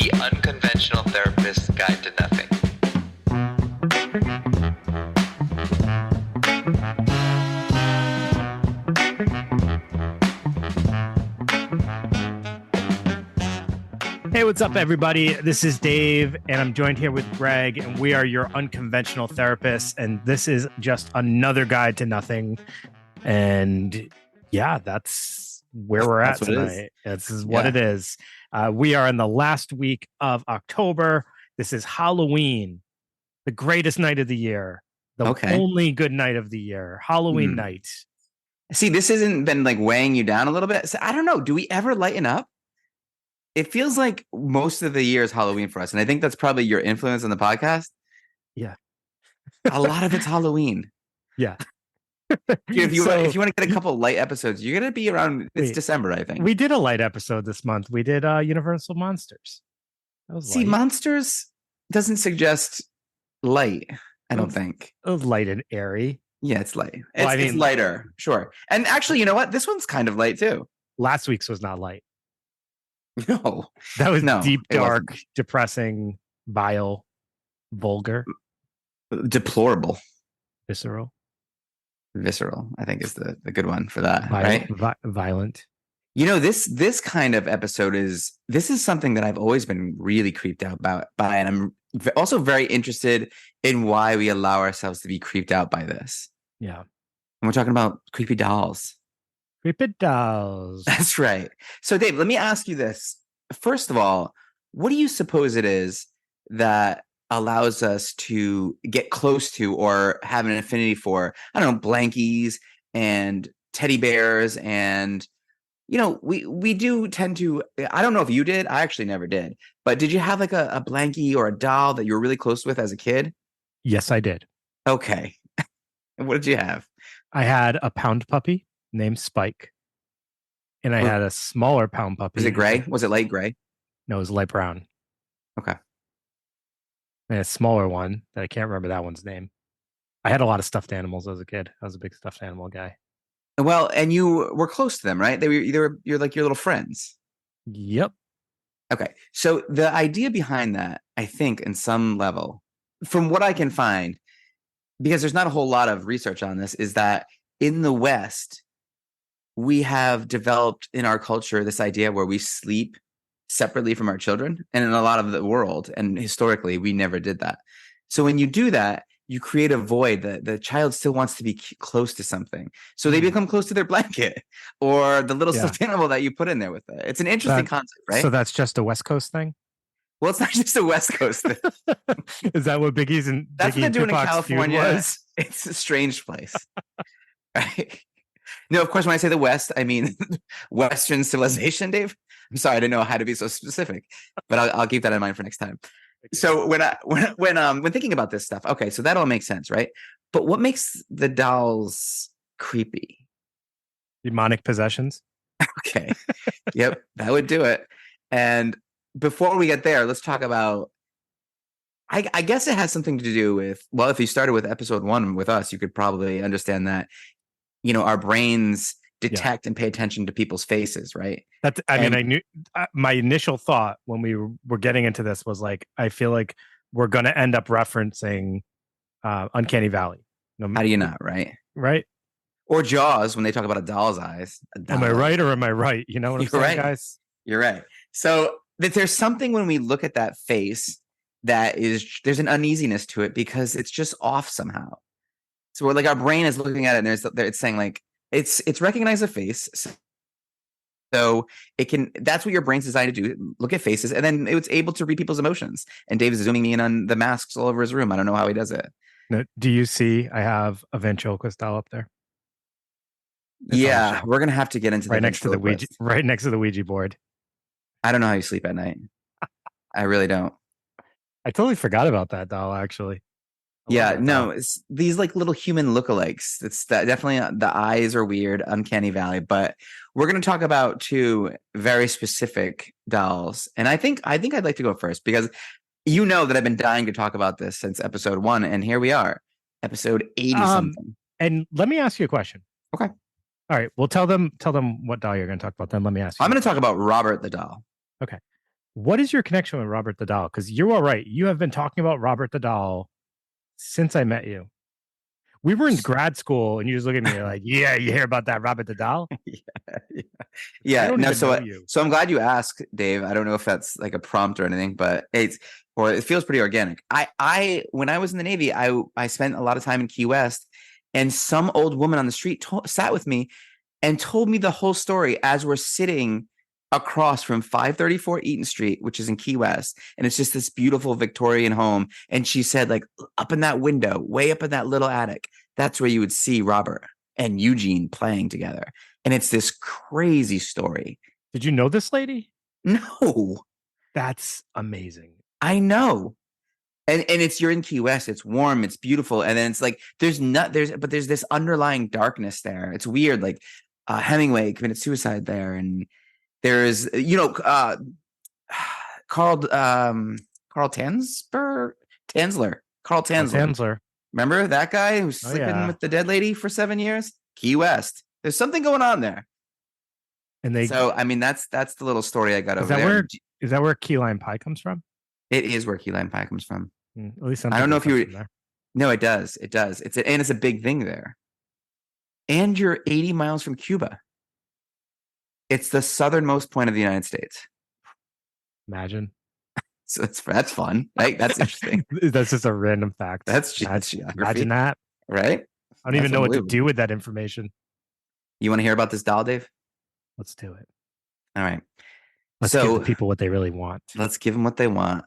The Unconventional Therapist's Guide to Nothing. Hey, what's up, everybody? This is Dave, and I'm joined here with Greg, and we are your unconventional therapists. And this is just another guide to nothing. And yeah, that's where we're at tonight. This is what it is. We are in the last week of October. This is Halloween, the greatest night of the year, the only good night of the year, Halloween night. See, this hasn't been like weighing you down a little bit. So I don't know. Do we ever lighten up? It feels like most of the year is Halloween for us. And I think that's probably your influence on the podcast. Yeah. A lot of it's Halloween. Yeah. If you want to get a couple light episodes, you're going to be around. It's December, I think. We did a light episode this month. We did Universal Monsters. That was light. Monsters doesn't suggest light, I don't think. It was light and airy. Yeah, it's light. It's lighter. Sure. And actually, you know what? This one's kind of light too. Last week's was not light. No. That was deep, dark, depressing, vile, vulgar. Deplorable. Visceral, I think is the good one for that. Violent. You know, this kind of episode is something that I've always been really creeped out by, and I'm also very interested in why we allow ourselves to be creeped out by this. Yeah. And we're talking about creepy dolls. Creepy dolls. That's right. So, Dave, let me ask you this. First of all, what do you suppose it is that allows us to get close to or have an affinity for, I don't know, blankies and teddy bears? And, you know, we do tend to, I don't know if you did. I actually never did. But did you have like a blankie or a doll that you were really close with as a kid? Yes, I did. Okay. What did you have? I had a pound puppy named Spike. And I had a smaller pound puppy. Was it gray? Was it light gray? No, it was light brown. Okay. And a smaller one that I can't remember that one's name. I had a lot of stuffed animals as a kid. I was a big stuffed animal guy. Well, and you were close to them, right? You're like your little friends. Yep. Okay. So the idea behind that, I think, in some level, from what I can find, because there's not a whole lot of research on this, is that in the West, we have developed in our culture this idea where we sleep separately from our children. And in a lot of the world, and historically, we never did that. So when you do that, you create a void that the child still wants to be close to something. So they become close to their blanket or the little stuffed animal that you put in there with it. It's an interesting concept, right? So that's just a West Coast thing? Well, it's not just a West Coast thing. Is that what Biggie's and that's Biggie what they're doing in Tupac's California? Was? It's a strange place. Right? No, of course, when I say the West, I mean Western civilization, Dave. I'm sorry, I didn't know how to be so specific, but I'll keep that in mind for next time. So when thinking about this stuff, okay, so that all makes sense, right? But what makes the dolls creepy? Demonic possessions. Okay, yep, that would do it. And before we get there, let's talk about. I guess it has something to do with. Well, if you started with episode 1 with us, you could probably understand that. You know, our brains detect and pay attention to people's faces, right? I knew my initial thought when we were getting into this was like, I feel like we're going to end up referencing Uncanny Valley. How do you not, right? Right. Or Jaws when they talk about a doll's eyes. Am I right or am I right? You know what I'm saying, right, guys? You're right. So there's something when we look at that face that there's an uneasiness to it because it's just off somehow. So we're like, our brain is looking at it and it's saying like, it's recognize a face. So it can, that's what your brain's designed to do. Look at faces. And then it's able to read people's emotions. And Dave is zooming me in on the masks all over his room. I don't know how he does it. No, do you see, I have a ventriloquist doll up there. Yeah. We're going to have to get into right next to the Ouija board. I don't know how you sleep at night. I really don't. I totally forgot about that doll, actually. Yeah, no, it's these like little human lookalikes. It's definitely the eyes are weird, Uncanny Valley, but we're going to talk about 2 very specific dolls. And I think I'd like to go first because you know that I've been dying to talk about this since episode 1, and here we are, episode 80 something. And let me ask you a question. Okay. All right. Well, tell them what doll you're going to talk about. Then let me ask you. I'm going to talk about Robert the doll. Okay. What is your connection with Robert the Doll? Because you are right. You have been talking about Robert the Doll since I met you. We were in grad school, and you just look at me like, "Yeah, you hear about that Robert the Doll?" yeah, I yeah. don't No, even know you. so I'm glad you asked, Dave. I don't know if that's like a prompt or anything, but it feels pretty organic. When I was in the Navy, I spent a lot of time in Key West, and some old woman on the street sat with me and told me the whole story as we're sitting across from 534 Eaton Street, which is in Key West. And it's just this beautiful Victorian home. And she said, like, up in that window, way up in that little attic, that's where you would see Robert and Eugene playing together. And it's this crazy story. Did you know this lady? No, That's amazing. I know. And you're in Key West. It's warm. It's beautiful. And then it's like there's this underlying darkness there. It's weird. Like Hemingway committed suicide there, and there's Carl Tanzler. Carl Tanzler. Remember that guy who was sleeping with the dead lady for 7 years? Key West. There's something going on there. And so I mean that's the little story I got over there. Is that where key lime pie comes from? It is where key lime pie comes from. At least I don't know if you. No, it does. It does. It's a big thing there. And you're 80 miles from Cuba. It's the southernmost point of the United States. Imagine. So that's fun, right? That's interesting. That's just a random fact. That's geography. Imagine that, right? I don't even know what to do with that information. You want to hear about this doll, Dave? Let's do it. All right. Let's give the people what they really want. Let's give them what they want.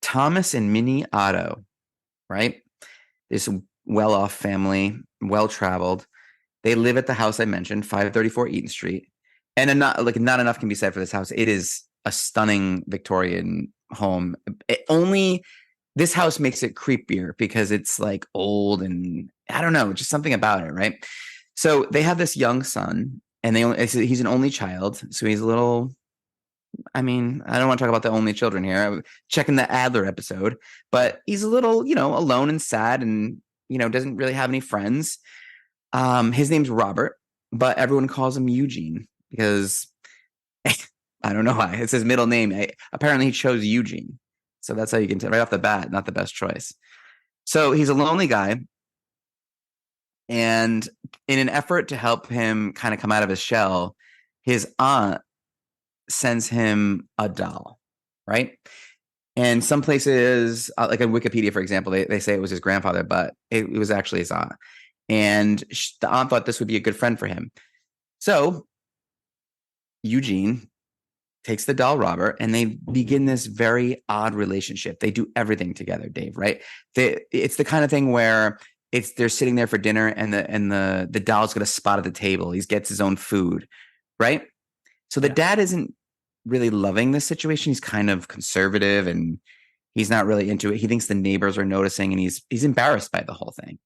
Thomas and Minnie Otto, right? This well-off family, well-traveled. They live at the house I mentioned, 534 Eaton Street. And not enough can be said for this house. It is a stunning Victorian home. This house makes it creepier because it's like old and I don't know, just something about it, right? So they have this young son, and he's an only child, so he's a little. I mean, I don't want to talk about the only children here. I'm checking the Adler episode, but he's a little, alone and sad, and doesn't really have any friends. His name's Robert, but everyone calls him Eugene because I don't know why. It's his middle name. Apparently, he chose Eugene, so that's how you can tell right off the bat. Not the best choice. So he's a lonely guy, and in an effort to help him kind of come out of his shell, his aunt sends him a doll, right? And some places, like in Wikipedia, for example, they say it was his grandfather, but it was actually his aunt. And the aunt thought this would be a good friend for him. So Eugene takes the doll Robert, and they begin this very odd relationship. They do everything together, Dave, right? It's the kind of thing where they're sitting there for dinner, and the doll's got a spot at the table. He gets his own food, right? So the dad isn't really loving this situation. He's kind of conservative, and he's not really into it. He thinks the neighbors are noticing, and he's embarrassed by the whole thing.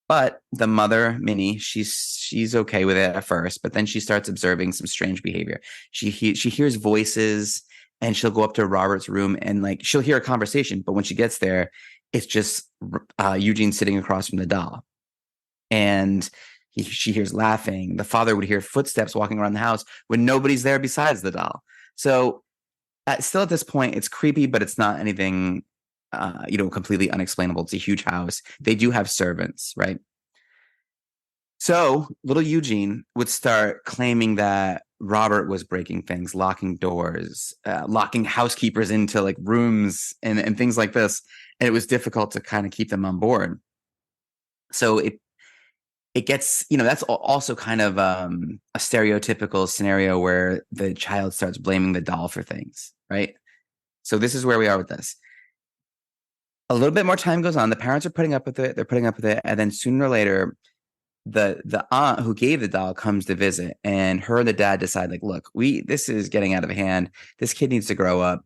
But the mother, Minnie, she's okay with it at first, but then she starts observing some strange behavior. She hears voices, and she'll go up to Robert's room, and she'll hear a conversation. But when she gets there, it's just Eugene sitting across from the doll, and she hears laughing. The father would hear footsteps walking around the house when nobody's there besides the doll. So still at this point, it's creepy, but it's not anything, completely unexplainable. It's a huge house. They do have servants, right? So little Eugene would start claiming that Robert was breaking things, locking doors, locking housekeepers into rooms and things like this. And it was difficult to kind of keep them on board. So it gets, that's also kind of a stereotypical scenario where the child starts blaming the doll for things, right? So this is where we are with this. A little bit more time goes on. The parents are putting up with it. They're putting up with it. And then sooner or later, the aunt who gave the doll comes to visit, and her and the dad decide, look, this is getting out of hand. This kid needs to grow up.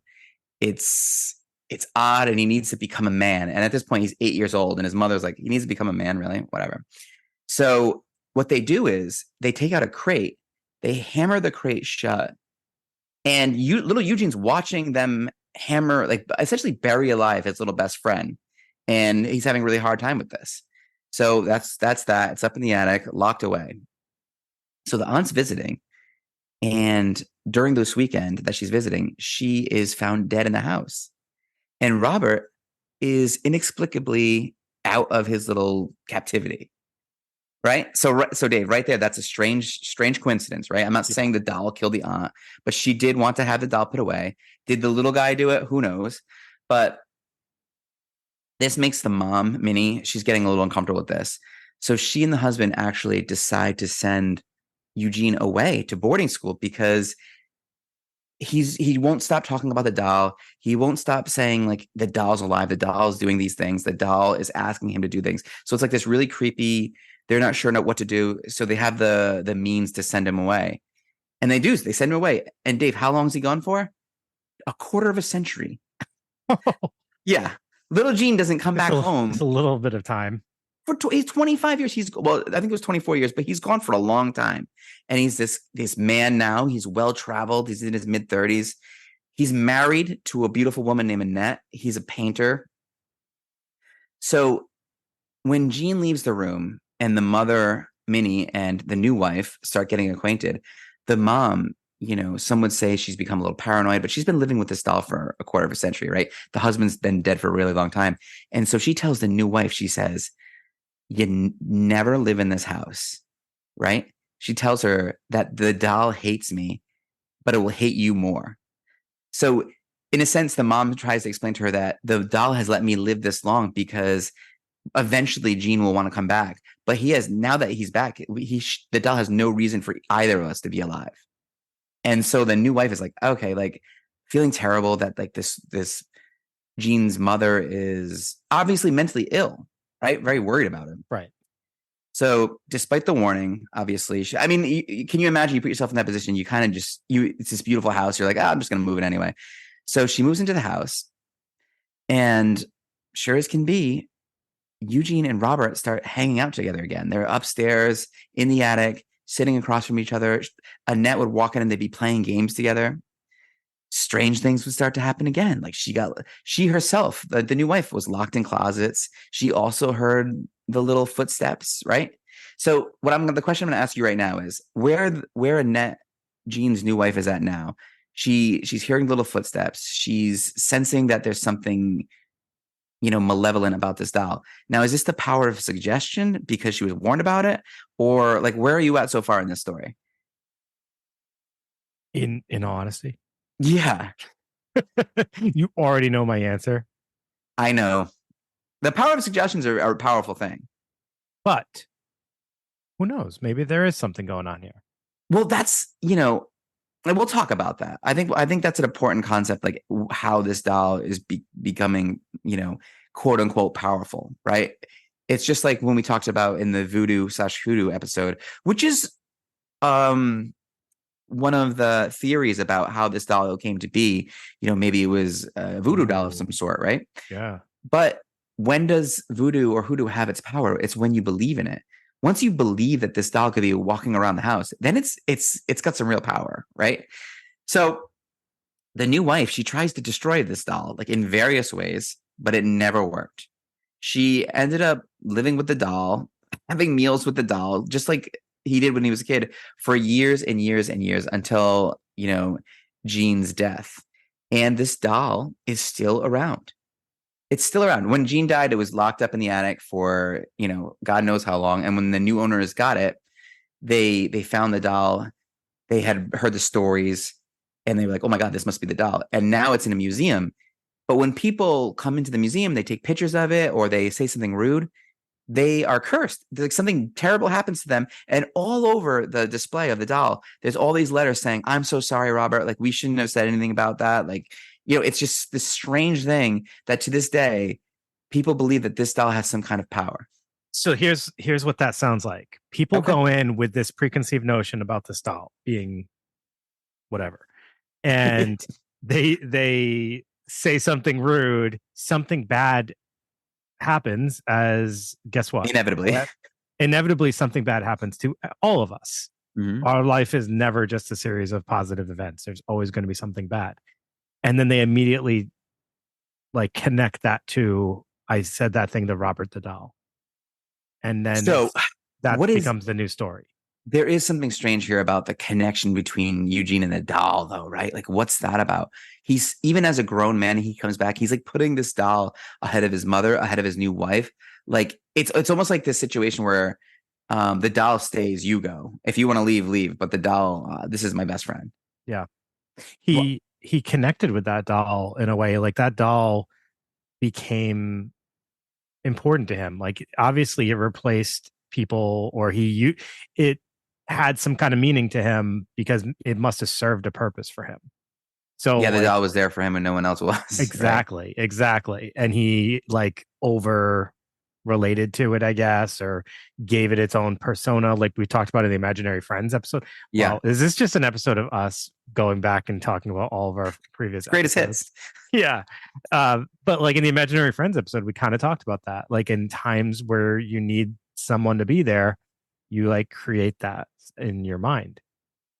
It's odd, and he needs to become a man. And at this point, he's 8 years old, and his mother's like, he needs to become a man, really? Whatever. So what they do is they take out a crate, they hammer the crate shut, and little Eugene's watching them hammer, essentially bury alive his little best friend. And he's having a really hard time with this. So that's that. It's up in the attic, locked away. So the aunt's visiting, And during this weekend that she's visiting, she is found dead in the house. And Robert is inexplicably out of his little captivity. Right. So Dave, right there, that's a strange coincidence, right? I'm not saying the doll killed the aunt, but she did want to have the doll put away. Did the little guy do it? Who knows? But this makes the mom, Minnie, she's getting a little uncomfortable with this. So she and the husband actually decide to send Eugene away to boarding school because he won't stop talking about the doll. He won't stop saying like the doll's alive, the doll's doing these things, the doll is asking him to do things. So it's like this really creepy. They're not sure what to do, so they have the means to send him away, and they do. They send him away. And Dave, how long is he gone for? A quarter of a century. Yeah, little Gene doesn't come back home. It's a little bit of time. He's 25 years. I think it was 24 years, but he's gone for a long time. And he's this man now. He's well traveled. He's in his mid 30s. He's married to a beautiful woman named Annette. He's a painter. So when Gene leaves the room and the mother, Minnie, and the new wife start getting acquainted, the mom, some would say she's become a little paranoid, but she's been living with this doll for a quarter of a century, right? The husband's been dead for a really long time. And so she tells the new wife, she says, you never live in this house, right? She tells her that the doll hates me, but it will hate you more. So in a sense, the mom tries to explain to her that the doll has let me live this long because eventually Gene will want to come back. But now that he's back, the doll has no reason for either of us to be alive. And so the new wife is like, okay, like feeling terrible that like this Gene's mother is obviously mentally ill, right? Very worried about him. Right. So despite the warning, obviously, can you imagine you put yourself in that position? You kind of it's this beautiful house. You're like, I'm just going to move it anyway. So she moves into the house, and sure as can be, Eugene and Robert start hanging out together again. They're upstairs in the attic, sitting across from each other. Annette would walk in and they'd be playing games together. Strange things would start to happen again. Like she herself, the new wife, was locked in closets. She also heard the little footsteps, right? So the question I'm going to ask you right now is where Annette, Gene's new wife, is at now. She's hearing little footsteps. She's sensing that there's something, malevolent about this doll. Now, is this the power of suggestion because she was warned about it? Or like, where are you at so far in this story? In all honesty? Yeah. You already know my answer. I know. The power of suggestions are a powerful thing. But who knows? Maybe there is something going on here. Well, that's, and we'll talk about that. I think that's an important concept, like how this doll is becoming, quote unquote powerful, right? It's just like when we talked about in the voodoo/hoodoo episode, which is one of the theories about how this doll came to be. Maybe it was a voodoo doll of some sort, right? Yeah. But when does voodoo or hoodoo have its power? It's when you believe in it. Once you believe that this doll could be walking around the house, then it's got some real power, right? So the new wife, she tries to destroy this doll like in various ways, but it never worked. She ended up living with the doll, having meals with the doll, just like he did when he was a kid, for years and years and years until, Gene's death. And this doll is still around. It's still around. When Gene died, it was locked up in the attic for, God knows how long. And when the new owners got it, they found the doll. They had heard the stories and they were like, oh my God, this must be the doll. And now it's in a museum. But when people come into the museum, they take pictures of it or they say something rude, they are cursed. Like something terrible happens to them. And all over the display of the doll, there's all these letters saying, I'm so sorry, Robert. Like we shouldn't have said anything about that. Like, it's just this strange thing that to this day, people believe that this doll has some kind of power. So here's what that sounds like. People go in with this preconceived notion about this doll being whatever. And they say something rude, something bad happens as guess what? Inevitably something bad happens to all of us. Mm-hmm. Our life is never just a series of positive events. There's always going to be something bad. And then they immediately like connect that to, I said that thing to Robert the doll. And then that becomes the new story. there is something strange here about the connection between Eugene and the doll, though, right? Like, what's that about? He's even as a grown man, he comes back. He's like putting this doll ahead of his mother, ahead of his new wife. Like, it's almost like this situation where the doll stays, you go. If you want to leave, leave. But the doll, this is my best friend. Yeah. Well, He connected with that doll in a way, like that doll became important to him. Like obviously it replaced people, or it had some kind of meaning to him because it must have served a purpose for him. So yeah, the like, doll was there for him and no one else was. Right? exactly. And he like over related to it, I guess, or gave it its own persona, like we talked about in the Imaginary Friends episode. Yeah. Well, is this just an episode of us going back and talking about all of our previous Greatest episodes? hits. Yeah. But like in the Imaginary Friends episode, we kind of talked about that. Like in times where you need someone to be there, you like create that in your mind.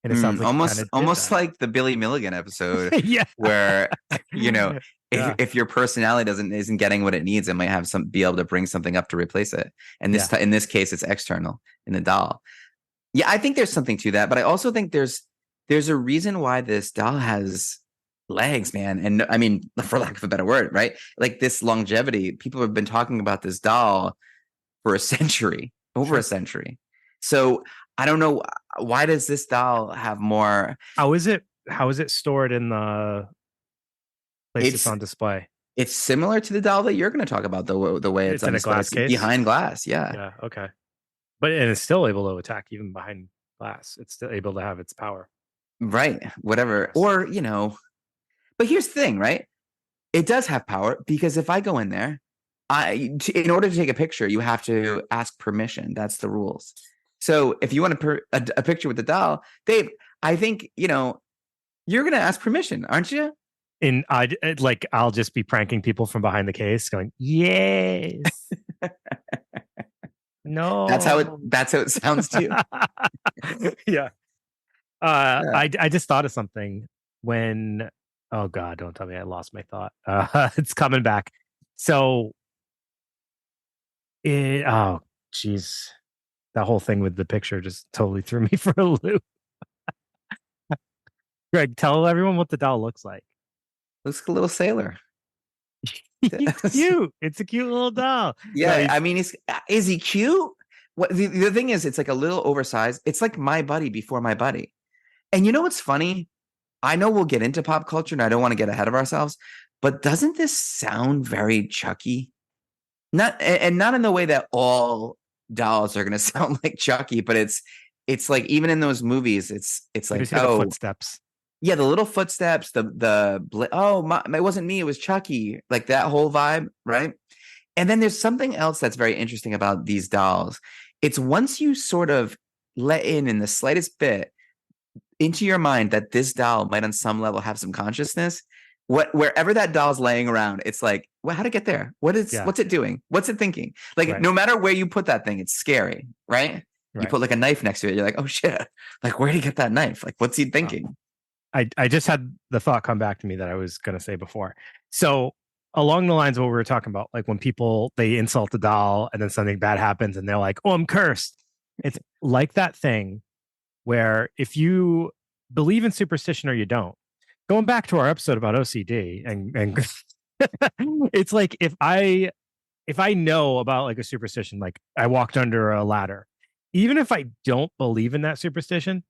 And it sounds like almost like the Billy Milligan episode, yeah, where you know, Yeah. if your personality isn't getting what it needs, it might have be able to bring something up to replace it. And in this case, it's external in the doll. Yeah, I think there's something to that, but I also think there's a reason why this doll has legs, man. And I mean, for lack of a better word, right? Like this longevity. People have been talking about this doll for a century, over a century. So I don't know, why does this doll have more? How is it stored in the place it's on display? It's similar to the doll that you're going to talk about, the way it's in a glass case behind glass. Yeah. Okay. But and it's still able to attack even behind glass. It's still able to have its power. Right. Whatever. Or, but here's the thing, right? It does have power because if I go in there, in order to take a picture, you have to ask permission. That's the rules. So if you want a picture with the doll, Dave, I think, you're going to ask permission, aren't you? And I'll just be pranking people from behind the case going, yes. No. That's how it sounds too. Yeah. I just thought of something when, oh God, don't tell me I lost my thought. It's coming back. So oh geez. That whole thing with the picture just totally threw me for a loop. Greg, tell everyone what the doll looks like. Looks like a little sailor. It's cute. It's a cute little doll. Yeah, I mean, is he cute? What the thing is, it's like a little oversized. It's like My Buddy before My Buddy. And you know what's funny? I know we'll get into pop culture, and I don't want to get ahead of ourselves, but doesn't this sound very Chucky? Not in the way that all dolls are going to sound like Chucky, but it's like even in those movies, it's like the footsteps. Yeah, the little footsteps, it wasn't me, it was Chucky, like that whole vibe, right? And then there's something else that's very interesting about these dolls. It's once you sort of let in the slightest bit into your mind that this doll might on some level have some consciousness, wherever that doll's laying around, it's like, well, how'd it get there? What's it doing? What's it thinking? Like, no matter where you put that thing, it's scary, right? You put like a knife next to it, you're like, oh shit, like where'd he get that knife? Like, what's he thinking? I just had the thought come back to me that I was going to say before. So along the lines of what we were talking about, like when people, they insult the doll and then something bad happens and they're like, oh, I'm cursed. It's like that thing where if you believe in superstition or you don't, going back to our episode about OCD and it's like, if I know about like a superstition, like I walked under a ladder, even if I don't believe in that superstition,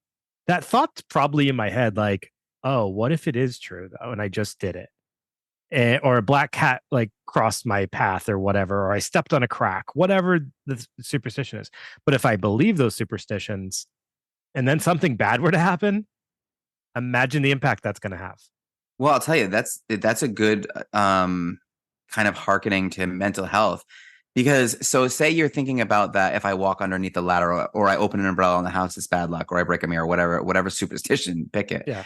that thought's probably in my head, like, oh, what if it is true though? And I just did it. Or a black cat like crossed my path or whatever, or I stepped on a crack, whatever the superstition is. But if I believe those superstitions and then something bad were to happen, imagine the impact that's going to have. Well, I'll tell you, that's a good kind of hearkening to mental health. Because so say you're thinking about that, if I walk underneath the ladder or I open an umbrella in the house, it's bad luck, or I break a mirror, whatever superstition, pick it. Yeah.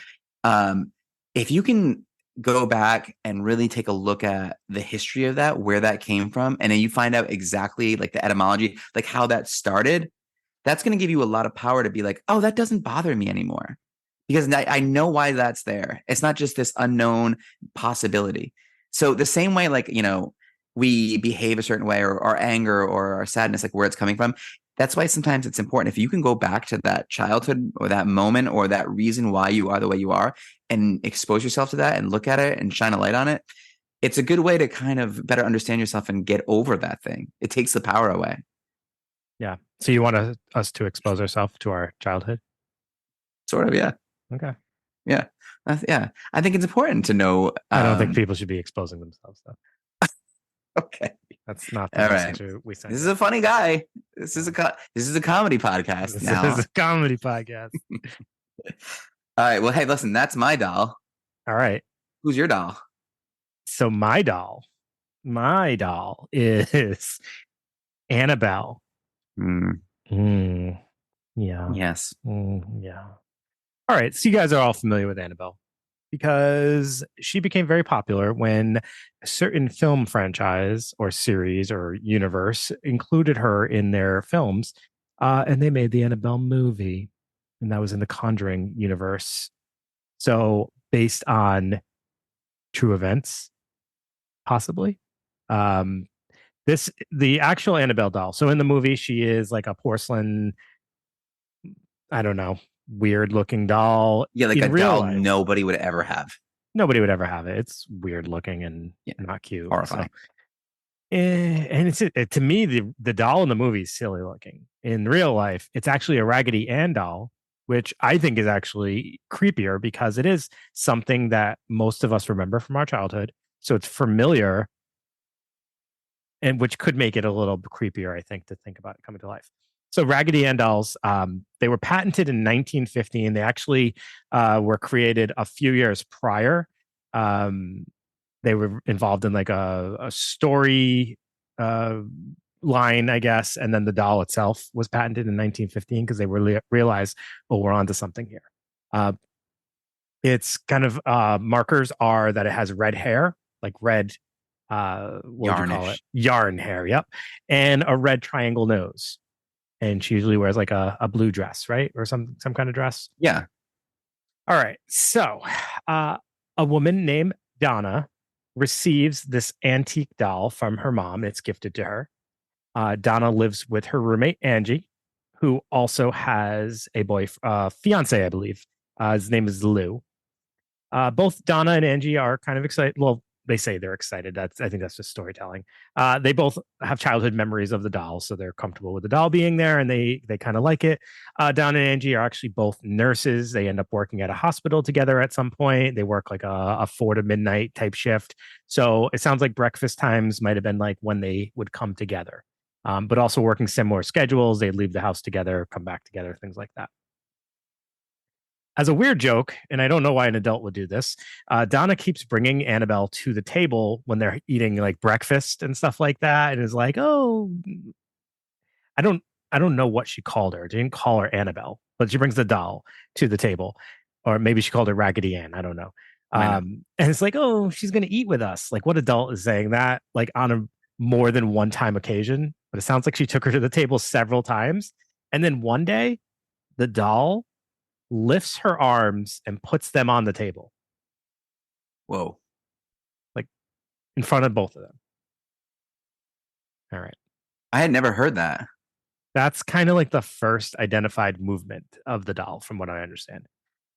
If you can go back and really take a look at the history of that, where that came from, and then you find out exactly like the etymology, like how that started, that's going to give you a lot of power to be like, oh, that doesn't bother me anymore. Because I know why that's there. It's not just this unknown possibility. So the same way, like, we behave a certain way, or our anger or our sadness, like where it's coming from, that's why sometimes it's important if you can go back to that childhood or that moment or that reason why you are the way you are and expose yourself to that and look at it and shine a light on it. It's a good way to kind of better understand yourself and get over that thing. It takes the power away. Yeah. So you want us to expose ourselves to our childhood? Sort of, yeah. Okay. Yeah. Yeah. I think it's important to know. I don't think people should be exposing themselves, though. Okay. That's not the All message right. we send. This is a funny guy. This is a comedy podcast This now. is a comedy podcast. All right. Well, hey, listen, that's my doll. All right. Who's your doll? So my doll is Annabelle. Yeah. Yes. Yeah. All right. So you guys are all familiar with Annabelle because she became very popular when a certain film franchise or series or universe included her in their films. And they made the Annabelle movie, and that was in the Conjuring universe. So based on true events, possibly. The actual Annabelle doll. So in the movie, she is like a porcelain, I don't know, weird looking doll. Yeah, like in a real doll life, nobody would ever have. nobody would ever have it. It's weird looking and Yeah. not cute. Horrifying. And to me, the doll in the movie is silly looking. In real life, it's actually a Raggedy Ann doll, which I think is actually creepier because it is something that most of us remember from our childhood. So it's familiar, and which could make it a little creepier, I think, to think about it coming to life. So Raggedy Ann dolls, they were patented in 1915. They actually were created a few years prior. They were involved in like a story line, I guess, and then the doll itself was patented in 1915 because they realized, well, we're onto something here. Its kind of markers are that it has red hair, like red, what would you call it? Yarn hair, yep. And a red triangle nose. And she usually wears like a blue dress, right? Or some kind of dress. Yeah. All right. So a woman named Donna receives this antique doll from her mom. It's gifted to her. Donna lives with her roommate, Angie, who also has a fiance, I believe. His name is Lou. Both Donna and Angie are kind of excited. Well, they say they're excited. I think that's just storytelling. They both have childhood memories of the doll, so they're comfortable with the doll being there, and they kind of like it. Donna and Angie are actually both nurses. They end up working at a hospital together at some point. They work like a 4 to midnight type shift. So it sounds like breakfast times might have been like when they would come together, but also working similar schedules. They'd leave the house together, come back together, things like that. As a weird joke, and I don't know why an adult would do this, Donna keeps bringing Annabelle to the table when they're eating like breakfast and stuff like that, and is like, "Oh, I don't know what she called her. She didn't call her Annabelle, but she brings the doll to the table, or maybe she called her Raggedy Ann. I don't know. And it's like, oh, she's gonna eat with us. Like, what adult is saying that like on a more than one time occasion? But it sounds like she took her to the table several times, and then one day, the doll lifts her arms and puts them on the table. Whoa. Like in front of both of them. All right. I had never heard that. That's kind of like the first identified movement of the doll, from what I understand.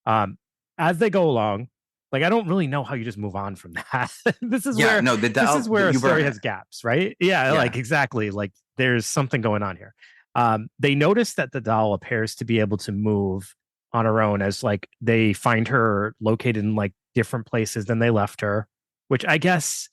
As they go along, like I don't really know how you just move on from that. This is where a story has gaps, right? Yeah, like exactly. Like there's something going on here. They notice that the doll appears to be able to move on her own as like they find her located in like different places than they left her, which I guess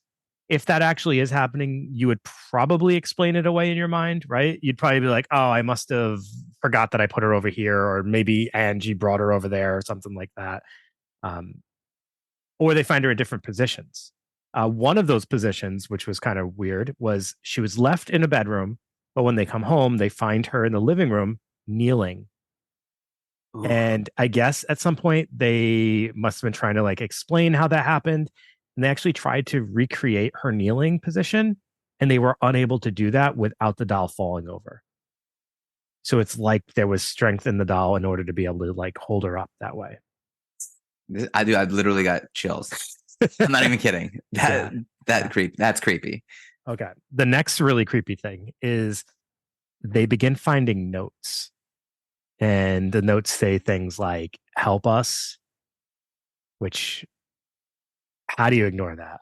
if that actually is happening, you would probably explain it away in your mind, right? You'd probably be like, oh, I must have forgot that I put her over here, or maybe Angie brought her over there or something like that. Or they find her in different positions. One of those positions, which was kind of weird, was she was left in a bedroom, but when they come home, they find her in the living room kneeling. Ooh. And I guess at some point they must have been trying to like explain how that happened. And they actually tried to recreate her kneeling position, and they were unable to do that without the doll falling over. So it's like there was strength in the doll in order to be able to like hold her up that way. I literally got chills. I'm not even kidding. That's creepy. Okay. The next really creepy thing is they begin finding notes. And the notes say things like, help us, which, how do you ignore that?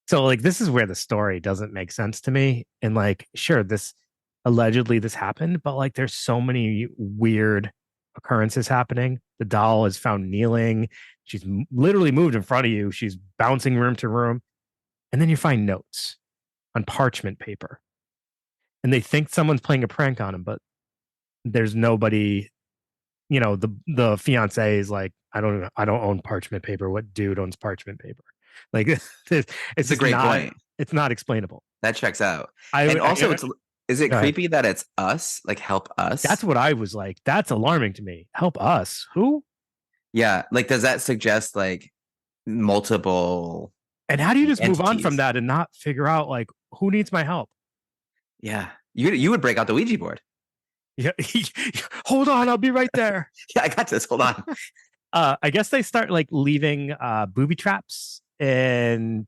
So, like, this is where the story doesn't make sense to me. And, like, sure, this allegedly this happened, but like, there's so many weird occurrences happening. The doll is found kneeling. She's literally moved in front of you. She's bouncing room to room. And then you find notes on parchment paper. And they think someone's playing a prank on them, but there's nobody. The fiance is like, I don't own parchment paper. What dude owns parchment paper? Like, it's It's a great point. It's not explainable. That checks out. I And also, is it Go ahead. creepy that it's us? Like, help us? That's what I was like. That's alarming to me. Help us. Who? Yeah. Like, does that suggest like multiple? And how do you just move on from entities? that and not figure out like who needs my help? Yeah. You would break out the Ouija board. Yeah. Hold on, I'll be right there. Yeah, I got this. Hold on. I guess they start like leaving booby traps and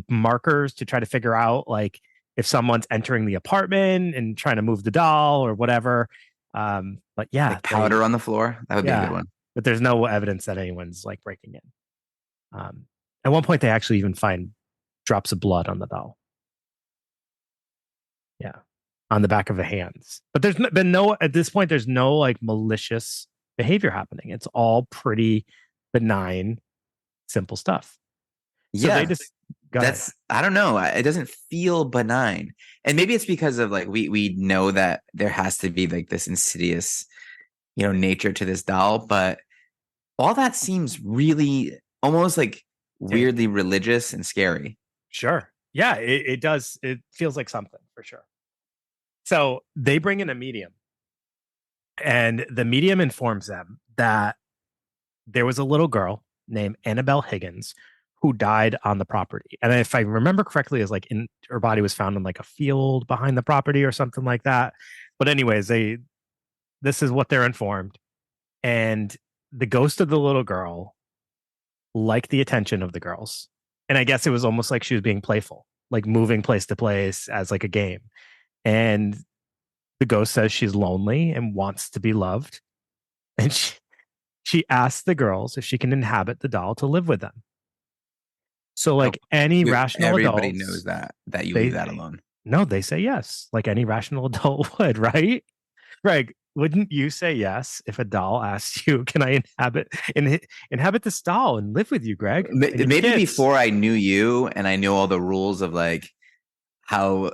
markers to try to figure out like if someone's entering the apartment and trying to move the doll or whatever. But yeah, Like powder on the floor. That would be a good one. but there's no evidence that anyone's like breaking in. At one point, they actually even find drops of blood on the doll. Yeah, on the back of the hands. But there's been no, at this point, there's no like malicious behavior happening. It's all pretty benign, simple stuff. So Yeah. they just, go ahead. I don't know. It doesn't feel benign. And maybe it's because of like we know that there has to be like this insidious, nature to this doll, but all that seems really almost like weirdly religious and scary. Sure. Yeah, it does. It feels like something for sure. So they bring in a medium, and the medium informs them that there was a little girl named Annabelle Higgins who died on the property. And if I remember correctly, is like her body was found in like a field behind the property or something like that. But anyways, this is what they're informed. And the ghost of the little girl liked the attention of the girls. And I guess it was almost like she was being playful, like moving place to place as like a game. And the ghost says she's lonely and wants to be loved. And she asks the girls if she can inhabit the doll to live with them. So like any rational everybody adults, knows that you leave that alone. No, they say yes, like any rational adult would, right? Greg, wouldn't you say yes if a doll asked you, "Can I inhabit this doll and live with you, Greg?" Maybe before I knew you and I knew all the rules of like how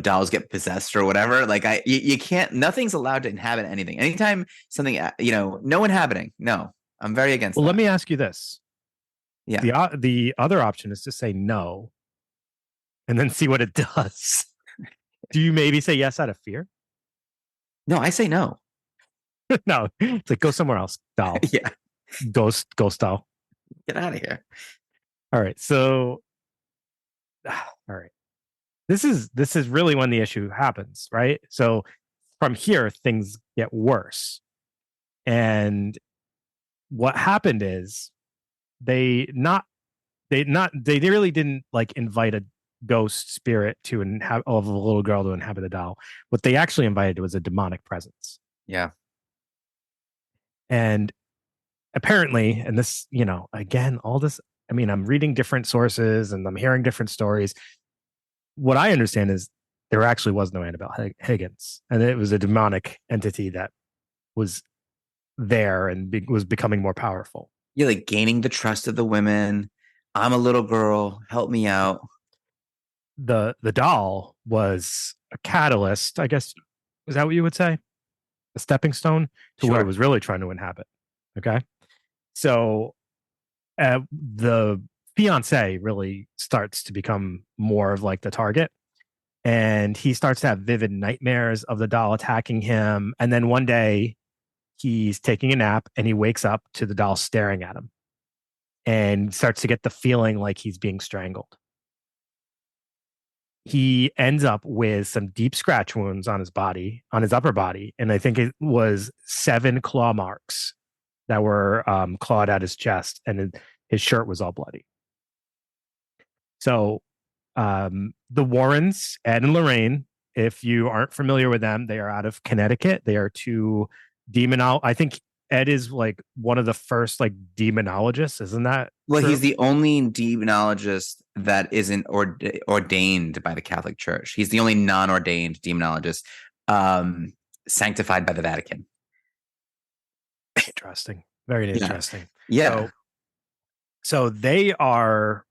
dolls get possessed or whatever. Like you can't. Nothing's allowed to inhabit anything. Anytime something no inhabiting. No, I'm very against. Well, that. let me ask you this. Yeah. The other option is to say no, and then see what it does. Do you maybe say yes out of fear? No, I say no. No, it's like go somewhere else, doll. Yeah, ghost doll. Get out of here. All right, so, all right, this is really when the issue happens, right? So from here, things get worse, and what happened is they really didn't like invite a ghost spirit to of a little girl to inhabit the doll. What they actually invited was a demonic presence. Yeah. And apparently, and this, again, all this, I mean, I'm reading different sources and I'm hearing different stories. What I understand is there actually was no Annabelle Higgins, and it was a demonic entity that was there and was becoming more powerful. You're like gaining the trust of the women. I'm a little girl. Help me out. The doll was a catalyst, I guess. Is that what you would say? A stepping stone to what it was really trying to inhabit. Okay. So the fiance really starts to become more of like the target. And he starts to have vivid nightmares of the doll attacking him. And then one day he's taking a nap and he wakes up to the doll staring at him and starts to get the feeling like he's being strangled. He ends up with some deep scratch wounds on his body, on his upper body. And I think it was 7 claw marks that were clawed at his chest, and his shirt was all bloody. So the Warrens, Ed and Lorraine, If you aren't familiar with them, they are out of Connecticut. They are two I think Ed is like one of the first like demonologists, isn't that Well, true? he's the only demonologist that isn't ordained by the Catholic Church. He's the only non-ordained demonologist sanctified by the Vatican. Interesting. Very interesting. Yeah. So they are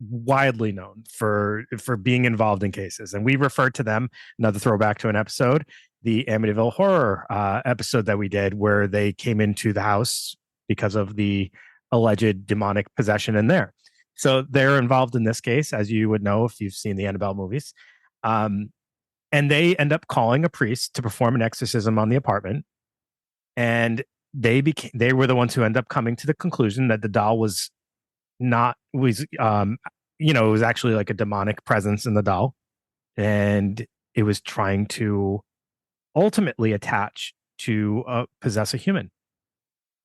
widely known for being involved in cases, and we referred to them, another throwback to an episode, the Amityville Horror episode that we did, where they came into the house because of the alleged demonic possession in there. So they're involved in this case, as you would know if you've seen the Annabelle movies. And they end up calling a priest to perform an exorcism on the apartment, and they were the ones who end up coming to the conclusion that the doll was it was actually like a demonic presence in the doll, and it was trying to ultimately attach to possess a human.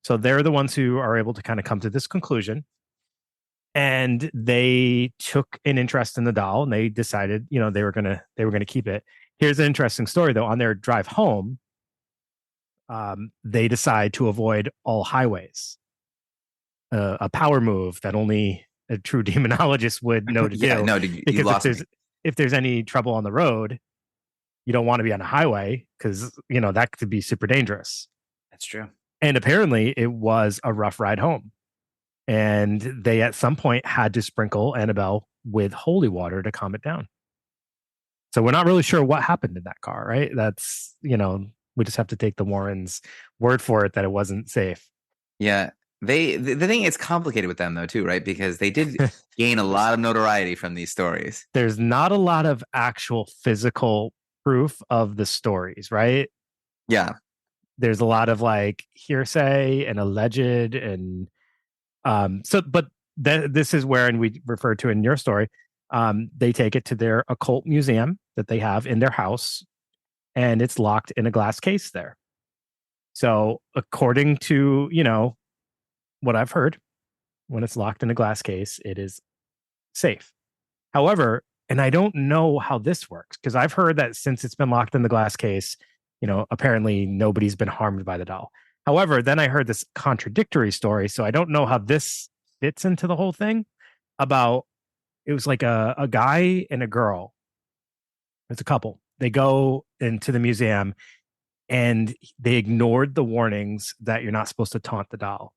So they're the ones who are able to kind of come to this conclusion, and they took an interest in the doll, and they decided, they were gonna keep it. Here's an interesting story though. On their drive home, they decide to avoid all highways, a power move that only a true demonologist would know to do. No, you because lost me. if there's any trouble on the road, you don't want to be on a highway because that could be super dangerous. That's true. And apparently it was a rough ride home. And they at some point had to sprinkle Annabelle with holy water to calm it down. So we're not really sure what happened in that car, right? That's, we just have to take the Warrens' word for it that it wasn't safe. Yeah. The thing is complicated with them though too, right? Because they did gain a lot of notoriety from these stories. There's not a lot of actual physical proof of the stories, right? Yeah. There's a lot of like hearsay and alleged, and this is where, and we referred to in your story, they take it to their occult museum that they have in their house, and it's locked in a glass case there. So according to what I've heard, when it's locked in a glass case, it is safe. However, and I don't know how this works, because I've heard that since it's been locked in the glass case, apparently nobody's been harmed by the doll. However, then I heard this contradictory story, so I don't know how this fits into the whole thing. About, it was like a guy and a girl. It's a couple. They go into the museum and they ignored the warnings that you're not supposed to taunt the doll.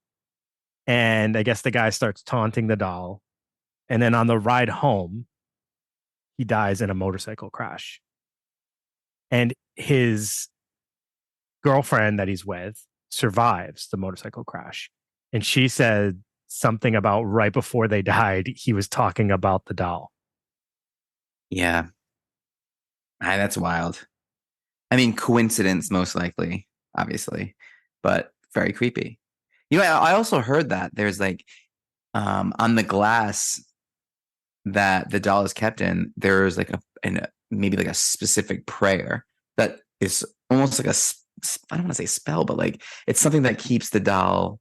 And I guess the guy starts taunting the doll. And then on the ride home, he dies in a motorcycle crash. And his girlfriend that he's with survives the motorcycle crash. And she said something about right before they died, he was talking about the doll. Yeah. That's wild. I mean, coincidence, most likely, obviously, but very creepy. I also heard that there's like on the glass that the doll is kept in, there's like maybe like a specific prayer that is almost like I don't want to say spell, but like it's something that keeps the doll,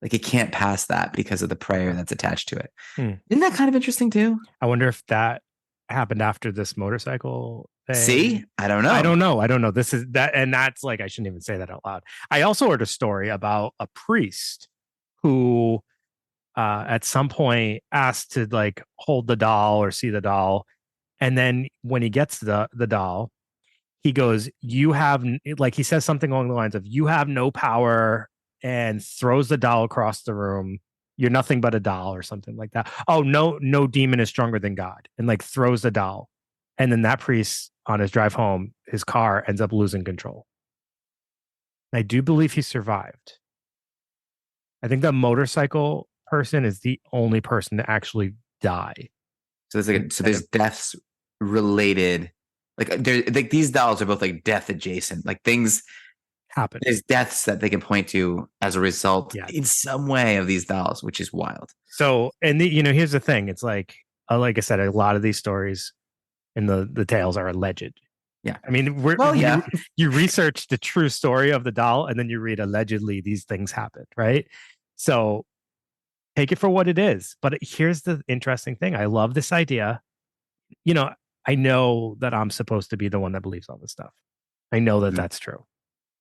like it can't pass that because of the prayer that's attached to it. Isn't that kind of interesting too? I wonder if that happened after this motorcycle thing. See, I don't know. This is that, and that's like, I shouldn't even say that out loud. I also heard a story about a priest who at some point asked to like hold the doll or see the doll, and then when he gets the doll, he goes, you have, like, he says something along the lines of, you have no power, and throws the doll across the room. You're nothing but a doll, or something like that. Oh, no demon is stronger than God, and like throws the doll. And then that priest, on his drive home, his car ends up losing control. I do believe he survived. I think the motorcycle person is the only person to actually die. So there's deaths related. Like these dolls are both like death adjacent. Like things happen. There's deaths that they can point to as a result in some way of these dolls, which is wild. So, and here's the thing. It's like I said, a lot of these stories and the tales are alleged. Yeah. I mean, you research the true story of the doll, and then you read allegedly these things happened, right? So take it for what it is. But here's the interesting thing. I love this idea. I know that I'm supposed to be the one that believes all this stuff. I know that Mhm. that's true.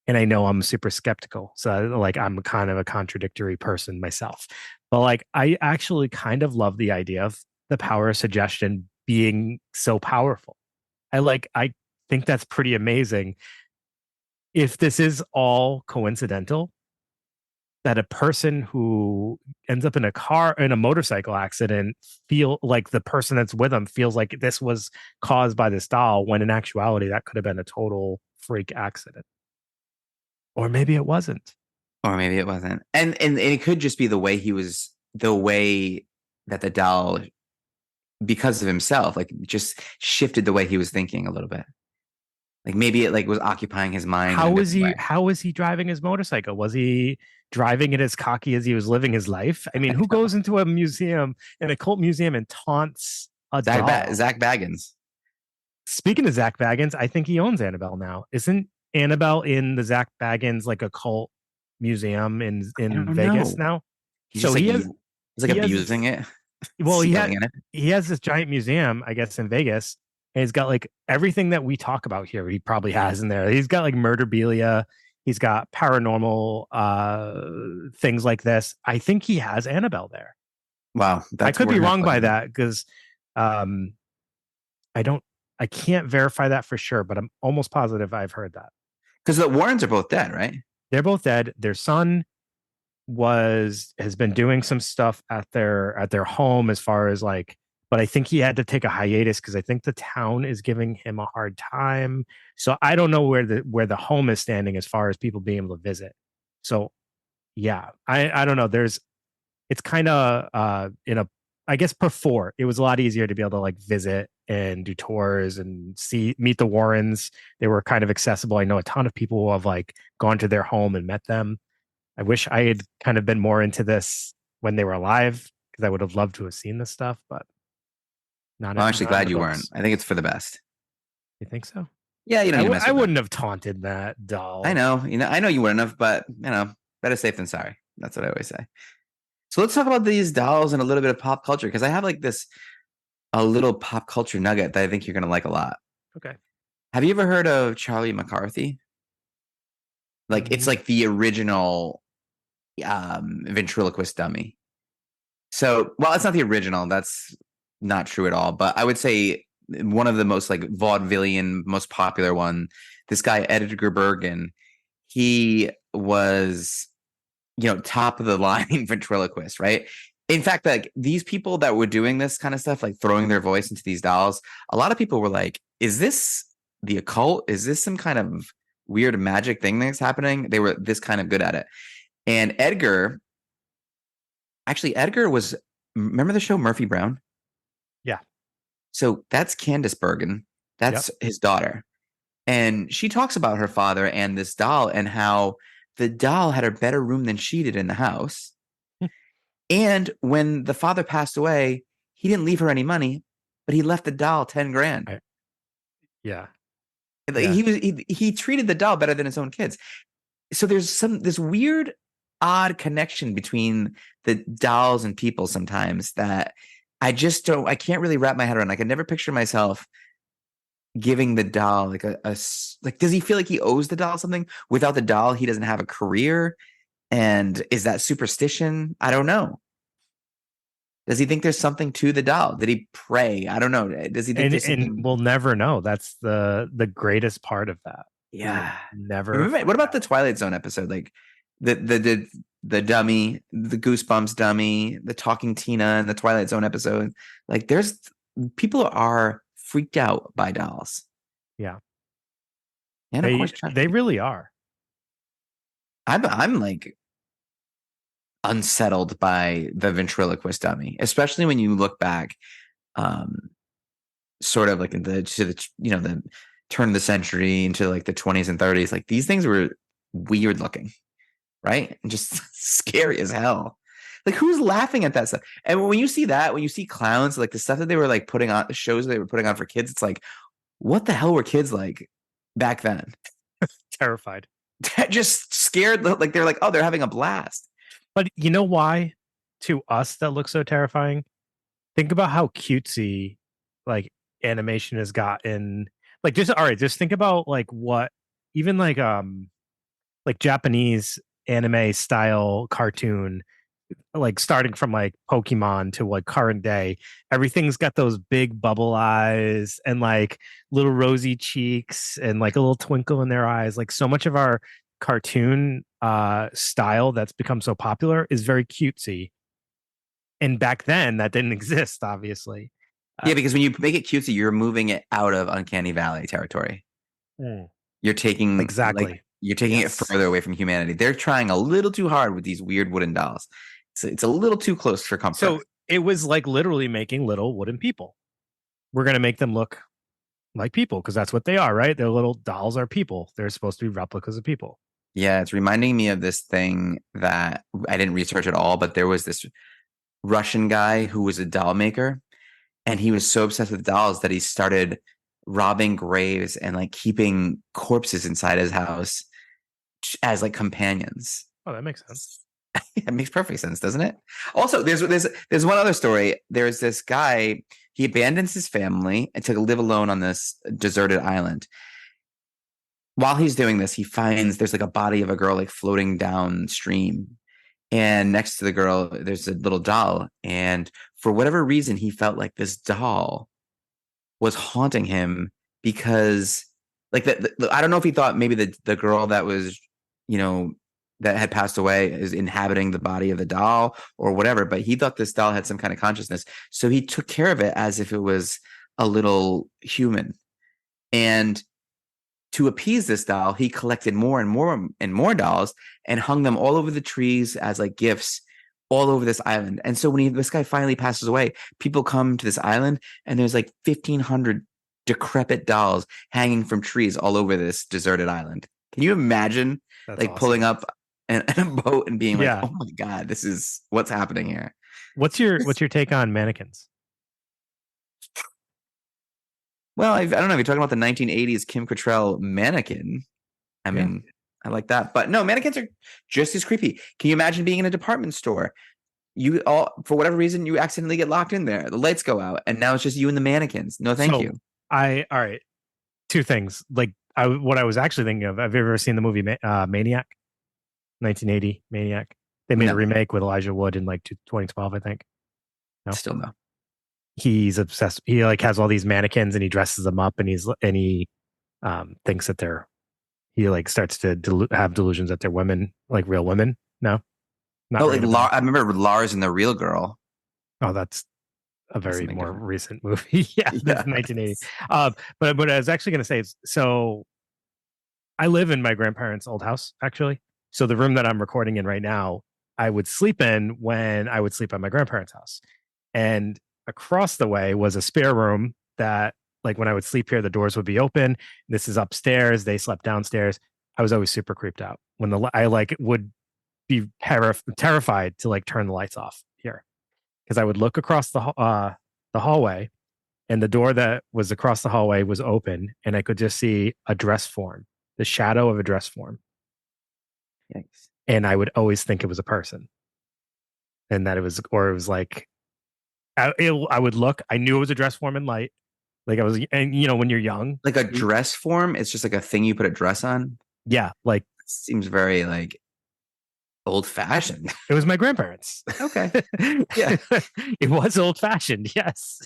And I know I'm super skeptical. So like I'm kind of a contradictory person myself. But like I actually kind of love the idea of the power of suggestion being so powerful. I think that's pretty amazing. If this is all coincidental, that a person who ends up in a motorcycle accident feel like the person that's with them feels like this was caused by this doll when in actuality that could have been a total freak accident. Or maybe it wasn't. Or maybe it wasn't. And it could just be the way that the doll, because of himself, like just shifted the way he was thinking a little bit. Like maybe it like was occupying his mind in a different way. How was he driving his motorcycle? Was he driving it as cocky as he was living his life? I mean, who goes into a museum, an occult museum, and taunts a doll? Zach Baggins. Speaking of Zach Baggins, I think he owns Annabelle now. Isn't Annabelle in the Zach Baggins like occult museum I in don't Vegas know. now? He's So just like he has he's like he has abusing it. well Stealing it. he has this giant museum, I guess, in Vegas, and he's got like everything that we talk about here. He probably has in there. He's got like murderabilia. He's got paranormal things like this. I think he has Annabelle there. Wow. I could We're be gonna have wrong to by look it up. that because um, I don't. I can't verify that for sure, but I'm almost positive I've heard that. Because the Warrens are both dead, right? They're both dead. Their son has been doing some stuff at their home as far as like, but I think he had to take a hiatus because I think the town is giving him a hard time. So I don't know where the home is standing as far as people being able to visit. So yeah, I don't know. It's kind of in a, I guess before it was a lot easier to be able to like visit and do tours and meet the Warrens. They were kind of accessible. I know a ton of people who have like gone to their home and met them. I wish I had kind of been more into this when they were alive because I would have loved to have seen this stuff, but Well, I'm actually not in glad the you books. weren't. I think it's for the best. You think so? Yeah, you don't need to mess I with them. wouldn't have taunted that doll. I know. I know you wouldn't have, but better safe than sorry. That's what I always say. So let's talk about these dolls and a little bit of pop culture because I have like a little pop culture nugget that I think you're gonna like a lot. Okay. Have you ever heard of Charlie McCarthy? Like it's like the original ventriloquist dummy. So, well, it's not the original. That's not true at all. But I would say one of the most like vaudevillian, most popular one. This guy Edgar Bergen, he was, top of the line ventriloquist, right? In fact, like these people that were doing this kind of stuff, like throwing their voice into these dolls, a lot of people were like, "Is this the occult? Is this some kind of weird magic thing that's happening?" They were this kind of good at it. And Edgar was, remember the show Murphy Brown? Yeah. So that's Candace Bergen. That's his daughter. And she talks about her father and this doll and how the doll had a better room than she did in the house. And when the father passed away, he didn't leave her any money, but he left the doll 10 grand. Yeah. He treated the doll better than his own kids. So there's this weird, odd connection between the dolls and people sometimes that I can't really wrap my head around. I can never picture myself giving the doll like does he feel like he owes the doll something? Without the doll, he doesn't have a career. And is that superstition? I don't know. Does he think there's something to the doll? Did he pray? I don't know. Does he think there's something? And we'll never know. That's the greatest part of that. Yeah. Never. What about the Twilight Zone episode? Like the dummy, the Goosebumps dummy, the talking Tina and the Twilight Zone episode. Like people are freaked out by dolls. Yeah. And of course, they really are. I'm like unsettled by the ventriloquist dummy, especially when you look back, sort of like the turn of the century into like the 20s and 30s. Like these things were weird looking, right? And just scary as hell. Like who's laughing at that stuff? And when you see clowns, like the stuff that they were like putting on, the shows they were putting on for kids, it's like, what the hell were kids like back then? Terrified. Just scared. Like they're like, oh, they're having a blast. But you know why to us that looks so terrifying? Think about how cutesy like animation has gotten. Like, just all right, just think about like what even like Japanese anime style cartoon, like starting from like Pokemon to like current day, everything's got those big bubble eyes and like little rosy cheeks and like a little twinkle in their eyes. Like so much of our cartoon style that's become so popular is very cutesy. And back then that didn't exist, obviously. Yeah, because when you make it cutesy, you're moving it out of Uncanny Valley territory. Mm. You're taking Exactly. you're taking Yes. it further away from humanity. They're trying a little too hard with these weird wooden dolls. It's a little too close for comfort. So it was like literally making little wooden people. We're going to make them look like people because that's what they are, right? Their little dolls are people. They're supposed to be replicas of people. Yeah, it's reminding me of this thing that I didn't research at all, but there was this Russian guy who was a doll maker, and he was so obsessed with dolls that he started robbing graves and like keeping corpses inside his house as like companions. Oh, that makes sense. It makes perfect sense, doesn't it? Also, there's one other story. There's this guy, he abandons his family and to live alone on this deserted island. While he's doing this, he finds there's like a body of a girl like floating downstream. And next to the girl, there's a little doll. And for whatever reason, he felt like this doll was haunting him because like I don't know if he thought maybe the girl that was, you know, that had passed away is inhabiting the body of the doll or whatever, but he thought this doll had some kind of consciousness. So he took care of it as if it was a little human. And to appease this doll, he collected more and more and more dolls and hung them all over the trees as like gifts all over this island. And so when this guy finally passes away, people come to this island and there's like 1,500 decrepit dolls hanging from trees all over this deserted island. Can you imagine That's like awesome. pulling up in a boat and being like, Yeah. oh my God, this is what's happening here. What's your take on mannequins? Well, I don't know. If you're talking about the 1980s Kim Cattrall mannequin, I mean, I like that. But no, mannequins are just as creepy. Can you imagine being in a department store? You all, for whatever reason, you accidentally get locked in there. The lights go out, and now it's just you and the mannequins. No, thank you. All right. Two things. Like what I was actually thinking of. Have you ever seen the movie Maniac? 1980 Maniac. They made a remake with Elijah Wood in like 2012, I think. No? Still no. He's obsessed. He like has all these mannequins and he dresses them up and he thinks that he like starts to have delusions that they're women, like real women. No, not like I remember Lars and the Real Girl. Oh, that's a very more recent movie. Yeah, that's 1980. But what I was actually going to say is, so I live in my grandparents' old house, actually. So the room that I'm recording in right now, I would sleep in when I would sleep at my grandparents' house. And across the way was a spare room that, like, when I would sleep here, the doors would be open. This is upstairs. They slept downstairs. I was always super creeped out when I like would be terrified to like turn the lights off here, because I would look across the hallway, and the door that was across the hallway was open, and I could just see a dress form, the shadow of a dress form. Yikes. And I would always think it was a person, and that it was like, I would look. I knew it was a dress form in light. Like I was, and you know, when you're young, like a dress form, it's just like a thing you put a dress on. Yeah, like it seems very like old fashioned. It was my grandparents. Okay, yeah, it was old fashioned. Yes,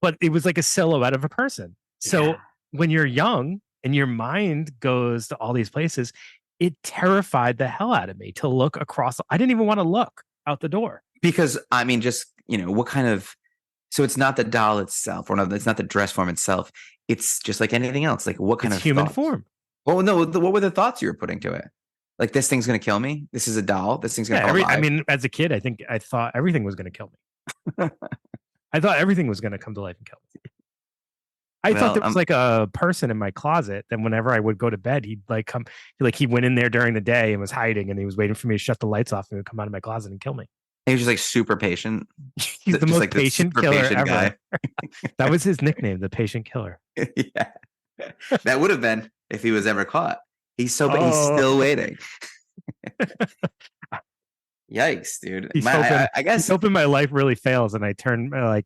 but it was like a silhouette of a person. So when you're young and your mind goes to all these places, it terrified the hell out of me to look across. I didn't even want to look out the door. Because, I mean, just, you know, what kind of, so it's not the doll itself, or no, it's not the dress form itself. It's just like anything else. Like what kind of human thoughts? Form? Oh, no, what were the thoughts you were putting to it? Like, this thing's going to kill me? This is a doll? This thing's going to I mean, as a kid, I thought everything was going to kill me. I thought everything was going to come to life and kill me. I thought there was like a person in my closet. Then whenever I would go to bed, he'd like come, like he went in there during the day and was hiding, and he was waiting for me to shut the lights off and he would come out of my closet and kill me. He was just like super patient. He's the most like patient killer ever. Guy. That was his nickname, the patient killer. Yeah, that would have been if he was ever caught. He's still waiting. Yikes, dude! I guess he's hoping my life really fails and I turn like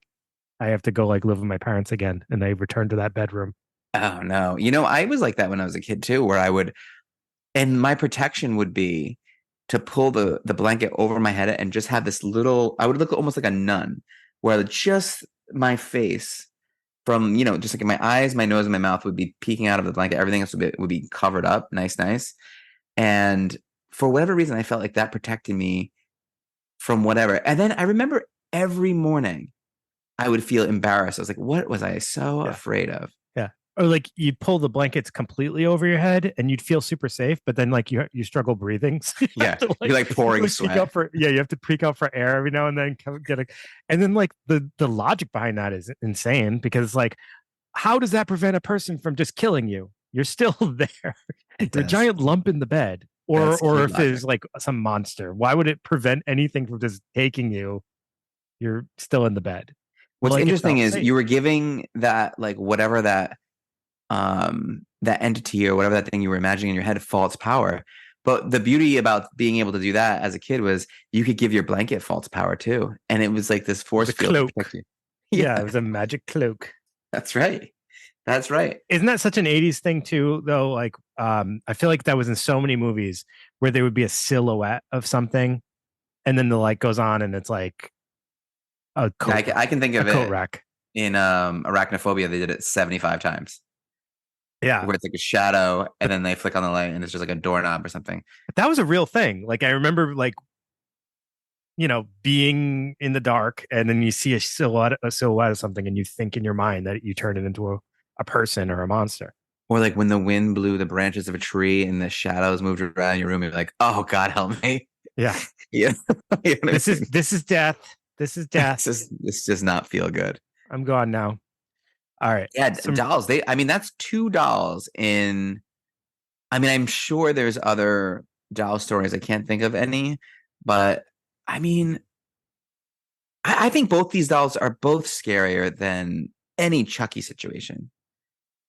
I have to go like live with my parents again, and I return to that bedroom. Oh no. I was like that when I was a kid too, where I would, and my protection would be to pull the blanket over my head and just have this little, I would look almost like a nun, where just my face from, just like my eyes, my nose, and my mouth would be peeking out of the blanket. Everything else would be covered up. Nice. And for whatever reason, I felt like that protected me from whatever. And then I remember every morning I would feel embarrassed. I was like, what was I so Yeah. afraid of? Yeah. Or like you'd pull the blankets completely over your head and you'd feel super safe, but then like you struggle breathing. So you Yeah. have to, You're like pouring peek sweat. out you have to peek out for air every now and then. And then like the logic behind that is insane because like, how does that prevent a person from just killing you? You're still there. It You're a does. giant lump in the bed. That's Or key if there's logic. like some monster, why would it prevent anything from just taking you? You're still in the bed. What's Like, it interesting felt is safe. you were giving that, like, whatever that entity or whatever that thing you were imagining in your head false power. But the beauty about being able to do that as a kid was you could give your blanket false power too. And it was like this force a field to cloak. protect you. Yeah, it was a magic cloak. That's right. That's right. Isn't that such an 80s thing too, though? Like, I feel like that was in so many movies where there would be a silhouette of something, and then the light goes on, and it's like a coat, I can think a of coat it rack. in Arachnophobia. They did it 75 times Yeah, where it's like a shadow and then they flick on the light and it's just like a doorknob or something. but that was a real thing. Like, I remember, like, being in the dark, and then you see a silhouette of something, and you think in your mind that you turn it into a person or a monster. Or like when the wind blew the branches of a tree and the shadows moved around your room, you're like, oh God, help me. Yeah, Yeah. You know what I this mean? is death. This is death. This does not feel good. I'm gone now. All right. Yeah, dolls. That's two dolls in. I'm sure there's other doll stories. I can't think of any, but I think both these dolls are both scarier than any Chucky situation,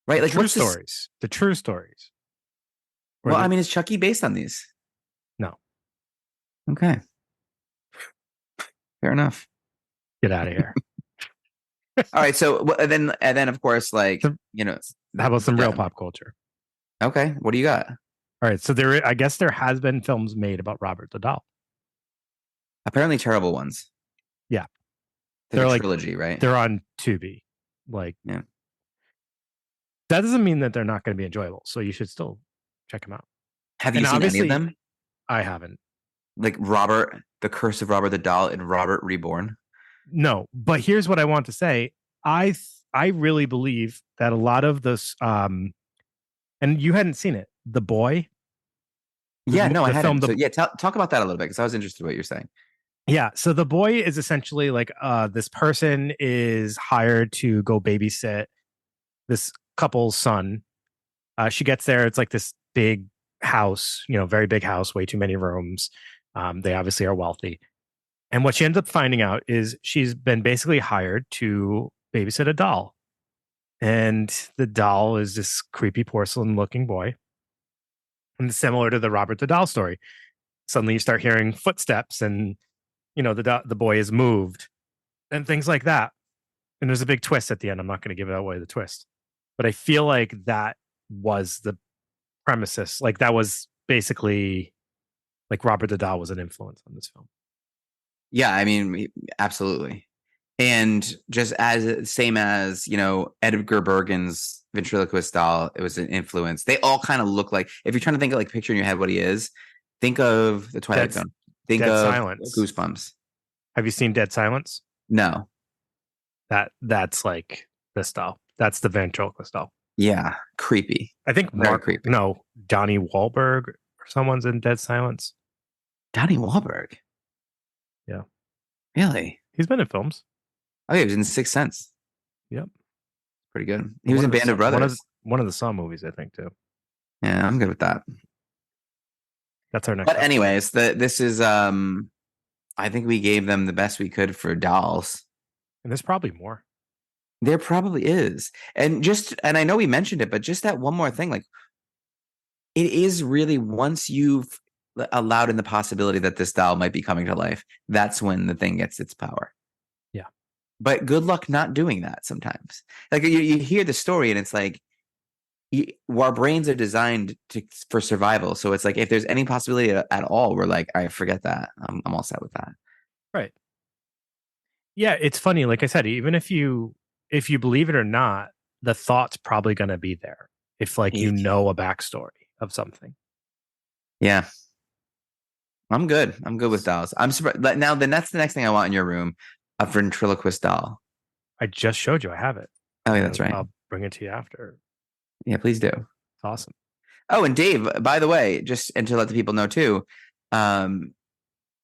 right? Like, true what's this? stories. The true stories. Or Well, the- is Chucky based on these? No. Okay. Fair enough. Get out of here. All right. So and then of course, like, How about some real pop culture? Okay. What do you got? All right. So I guess there has been films made about Robert the Doll. Apparently terrible ones. Yeah. They're They're like trilogy, right? They're on Tubi. Like, Yeah. That doesn't mean that they're not going to be enjoyable. So you should still check them out. Have you And seen any of obviously- them? I haven't. Like Robert, The Curse of Robert the Doll, and Robert Reborn. No, but here's what I want to say. I really believe that a lot of this, and you hadn't seen it, The Boy. Yeah, no, I The film hadn't. The- So yeah, talk about that a little bit because I was interested in what you're saying. Yeah. So The Boy is essentially like this person is hired to go babysit this couple's son. She gets there. It's like this big house, very big house, way too many rooms. They obviously are wealthy. And what she ends up finding out is she's been basically hired to babysit a doll. And the doll is this creepy porcelain looking boy. And similar to the Robert the Doll story. Suddenly you start hearing footsteps and, the boy is moved and things like that. And there's a big twist at the end. I'm not going to give away the twist. But I feel like that was the premises. Like that was basically like Robert the Doll was an influence on this film. Yeah, absolutely. And just same as, Edgar Bergen's ventriloquist doll, it was an influence. They all kind of look like, if you're trying to think of like picture in your head what he is, think of the Twilight Zone. Think Dead of Silence. Goosebumps. Have you seen Dead Silence? No. That's like this doll. That's the ventriloquist doll. Yeah. Creepy. I think Very creepy. Donnie Wahlberg or someone's in Dead Silence. Donnie Wahlberg. Yeah. Really? He's been in films. Oh, yeah, he was in Sixth Sense. Yep. Pretty good. He was in Band of Brothers. One of the Saw movies, I think, too. Yeah, I'm good with that. That's our next. But anyways, this is I think we gave them the best we could for dolls. And there's probably more. There probably is. And I know we mentioned it, but just that one more thing, like it is really once you've allowed in the possibility that this doll might be coming to life, that's when the thing gets its power. Yeah. but good luck not doing that sometimes. Like you hear the story and it's like, our brains are designed for survival. So it's like, if there's any possibility at all, we're like, I forget that. I'm all set with that. Right. Yeah, it's funny. Like I said, even if you believe it or not, the thought's probably going to be there if like you know a backstory of something. Yeah. I'm good. I'm good with dolls. I'm surprised. Now, then that's the next thing I want in your room, a ventriloquist doll. I just showed you. I have it. Oh, yeah, that's right. I'll bring it to you after. Yeah, please do. It's awesome. Oh, and Dave, by the way, just and to let the people know too,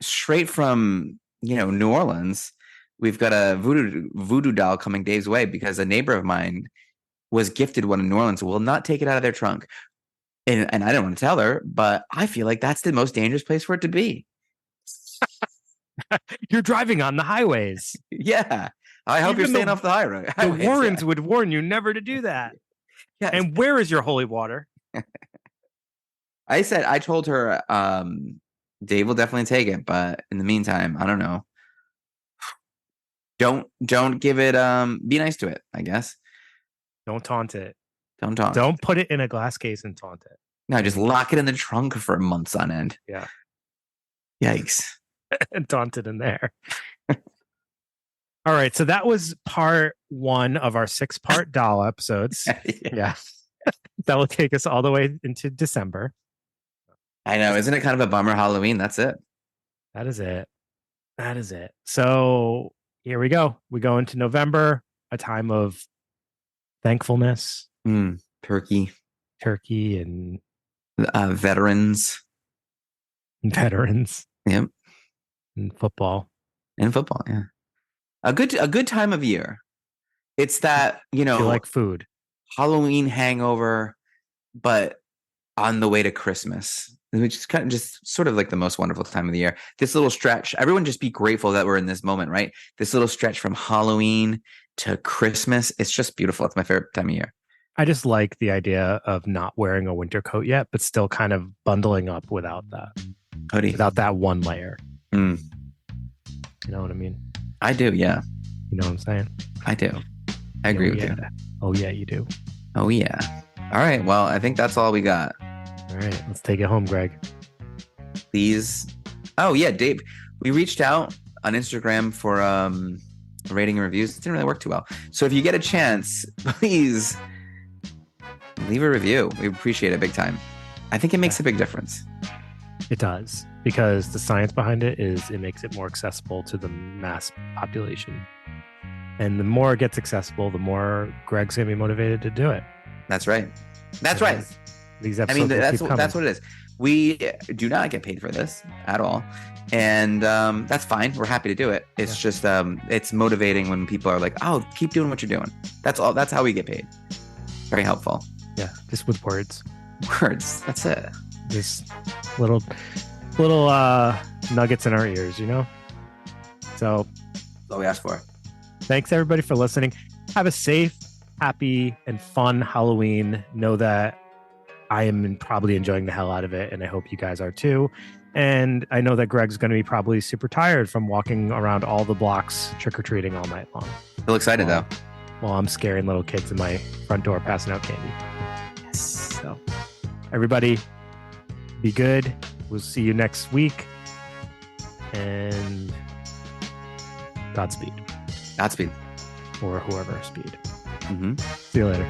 straight from New Orleans, we've got a voodoo doll coming Dave's way because a neighbor of mine was gifted one in New Orleans. Will not take it out of their trunk. And I didn't want to tell her, but I feel like that's the most dangerous place for it to be. You're driving on the highways. Yeah. I hope you're staying off the high road. The Warrens would warn you never to do that. Yeah. And where is your holy water? I told her, Dave will definitely take it, but in the meantime, I don't know. Don't give it, be nice to it, I guess. Don't taunt it. Don't taunt. Don't put it in a glass case and taunt it. No, just lock it in the trunk for months on end. Yeah. Yikes. And taunt it in there. All right. So that was part 1 of our 6-part doll episodes. Yeah. That will take us all the way into December. I know. Isn't it kind of a bummer? Halloween. That's it. That is it. So here we go. We go into November, a time of thankfulness. Turkey and veterans. Yep. And football. Yeah. A good time of year. It's that, You like food. Halloween hangover, but on the way to Christmas, which is kind of just sort of like the most wonderful time of the year. This little stretch, everyone just be grateful that we're in this moment, right? This little stretch from Halloween to Christmas, it's just beautiful. It's my favorite time of year. I just like the idea of not wearing a winter coat yet, but still kind of bundling up without that hoodie, without that one layer. You know what I mean? I do, yeah. You know what I'm saying? I do. I agree with you. Oh, yeah, you do. Oh, yeah. All right. Well, I think that's all we got. All right. Let's take it home, Greg. Please. Oh, yeah, Dave. We reached out on Instagram for rating and reviews. It didn't really work too well. So if you get a chance, please leave a review. We appreciate it big time. I think it makes a big difference. It does, because the science behind it is it makes it more accessible to the mass population. And the more it gets accessible, the more Greg's going to be motivated to do it. That's right. That's right. These episodes that's what it is. We do not get paid for this at all. And that's fine. We're happy to do it. It's just it's motivating when people are like, oh, keep doing what you're doing. That's all. That's how we get paid. Very helpful. Yeah, just with words. That's it. Just little nuggets in our ears, So that's all we ask for. Thanks everybody for listening. Have a safe, happy, and fun Halloween. Know that I am probably enjoying the hell out of it, and I hope you guys are too. And I know that Greg's going to be probably super tired from walking around all the blocks trick-or-treating all night long. Feel excited though. While I'm scaring little kids in my front door passing out candy. Yes. So everybody be good. We'll see you next week. And Godspeed. Godspeed. Or whoever speed. Mm-hmm. See you later.